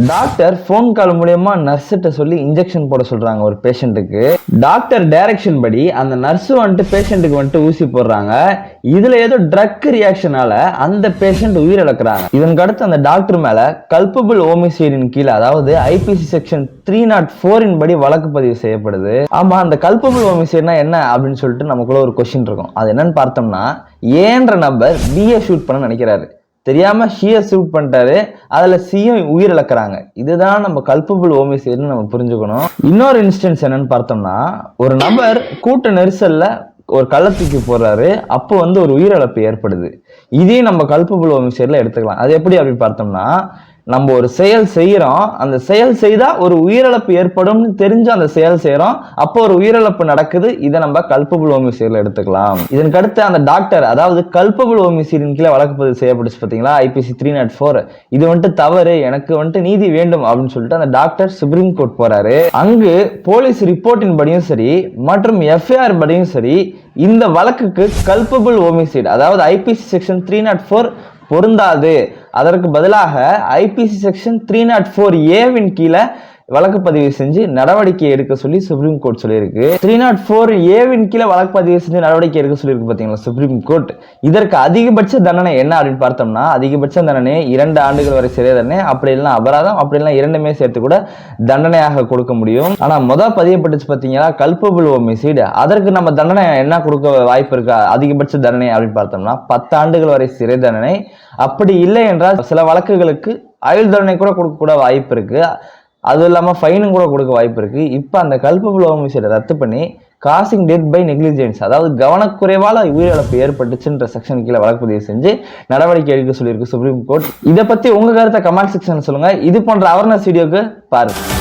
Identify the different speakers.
Speaker 1: Doctor phone call மூலியமா நர்ஸ்கிட்ட சொல்லி injection போட சொல்றாங்க ஒரு பேஷண்ட்டுக்கு. டாக்டர் டைரக்ஷன் படி அந்த நர்ஸ் வந்துட்டு பேஷண்ட்டுக்கு வந்துட்டு ஊசி போடுறாங்க. இதுல ஏதோ ட்ரக் ரியாக்ஷனால அந்த பேஷண்ட் உயிரிழக்கிறாங்க. இதற்கு அடுத்து அந்த டாக்டர் மேல கல்பபிள் ஹோமிசைடின் கீழே, அதாவது ஐபிசி செக்ஷன் 304 படி வழக்கு பதிவு செய்யப்படுது. ஆமா, அந்த கல்பபிள் ஹோமிசைட்னா என்ன அப்படின்னு சொல்லிட்டு நமக்குள்ள ஒரு கொஸ்டின் இருக்கும். அது என்னன்னு பார்த்தோம்னா, ஏன்ற நபர் பிஏ ஷூட் பண்ண நினைக்கிறாரு, தெரியாம ஷியை ஷூட் பண்ணிட்டாரு, அதுல சியும் உயிரிழக்கிறாங்க. இதுதான் நம்ம கல்பபிள் ஹோமிசைடுன்னு நம்ம புரிஞ்சுக்கணும். இன்னொரு இன்ஸ்டன்ஸ் என்னன்னு பார்த்தோம்னா, ஒரு நபர் கூட்ட நெரிசல்ல ஒரு கள்ளத்துக்கு போறாரு, அப்போ ஒரு உயிரிழப்பு ஏற்படுது. இதையும் நம்ம கல்பபிள் ஹோமிசைட்ல எடுத்துக்கலாம். அது எப்படி அப்படின்னு பார்த்தோம்னா, நம்ம ஒரு செயல் செய்யறோம், அந்த செயல் செய்தா ஒரு உயிரிழப்பு ஏற்படும் தெரிஞ்சு அந்த செயல் செய்யறோம், அப்போ ஒரு உயிரிழப்பு நடக்குது. இதை நம்ம கல்பபிள் ஹோமிசைட்ல எடுத்துக்கலாம். இதற்கு அடுத்து அந்த டாக்டர், அதாவது கல்பபிள் ஹோமிசைடின் கீழே வழக்கு பதிவு செய்யப்பட்டுச்சு பாத்தீங்களா, ஐபிசி 304. இது தவறு, எனக்கு நீதி வேண்டும் அப்படின்னு சொல்லிட்டு அந்த டாக்டர் சுப்ரீம் கோர்ட் போறாரு. அங்கு போலீஸ் ரிப்போர்ட்டின் படியும் சரி மற்றும் எஃப்ஐஆர் படியும் சரி, இந்த வழக்குக்கு கல்பபிள் ஹோமிசைடு, அதாவது ஐபிசி செக்ஷன் 304 பொருந்தாது, அதற்கு பதிலாக ஐபிசி செக்ஷன் 304A கீழே வழக்கு பதிவு செஞ்சு நடவடிக்கை எடுக்க சொல்லி சுப்ரீம் கோர்ட் சொல்லியிருக்கு. 304A கீழே வழக்கு பதிவு செஞ்சு நடவடிக்கை எடுக்க சொல்லியிருக்கு பாத்தீங்களா சுப்ரீம் கோர்ட். இதற்கு அதிகபட்ச தண்டனை என்ன அப்படின்னு பார்த்தோம்னா, அதிகபட்ச தண்டனை 2 ஆண்டுகள் வரை சிறை தண்டனை, அப்படி இல்லைன்னா அபராதம், அப்படி இல்லைன்னா இரண்டுமே சேர்த்து கூட தண்டனையாக கொடுக்க முடியும். ஆனா பதியப்பட்டுச்சு பாத்தீங்களா கல்பபிள் ஹோமிசைடு, அதற்கு நம்ம தண்டனை என்ன கொடுக்க வாய்ப்பு இருக்கா, அதிகபட்ச தண்டனை அப்படின்னு பார்த்தோம்னா 10 ஆண்டுகள் வரை சிறை தண்டனை, அப்படி இல்லை என்றால் சில வழக்குகளுக்கு ஆயுள் தண்டனை கூட கொடுக்க கூட வாய்ப்பு இருக்கு. அது இல்லாம ஃபைனும் கூட கொடுக்க வாய்ப்பு இருக்கு. இப்ப அந்த கல்பபிள் ஹோமிசைடை ரத்து பண்ணி காசிங் டெத் பை நெக்லிஜென்ஸ், அதாவது கவனக்குறைவால உயிரிழப்பு ஏற்பட்டுச்சுன்ற செக்ஷன் கீழே வழக்கு பதிவு செஞ்சு நடவடிக்கை எடுக்க சொல்லியிருக்கு சுப்ரீம் கோர்ட். இதை பத்தி உங்க கருத்தை கமெண்ட் செக்ஷன்ல சொல்லுங்க. இது போன்ற அவேர்னஸ் வீடியோக்கு பாருங்க.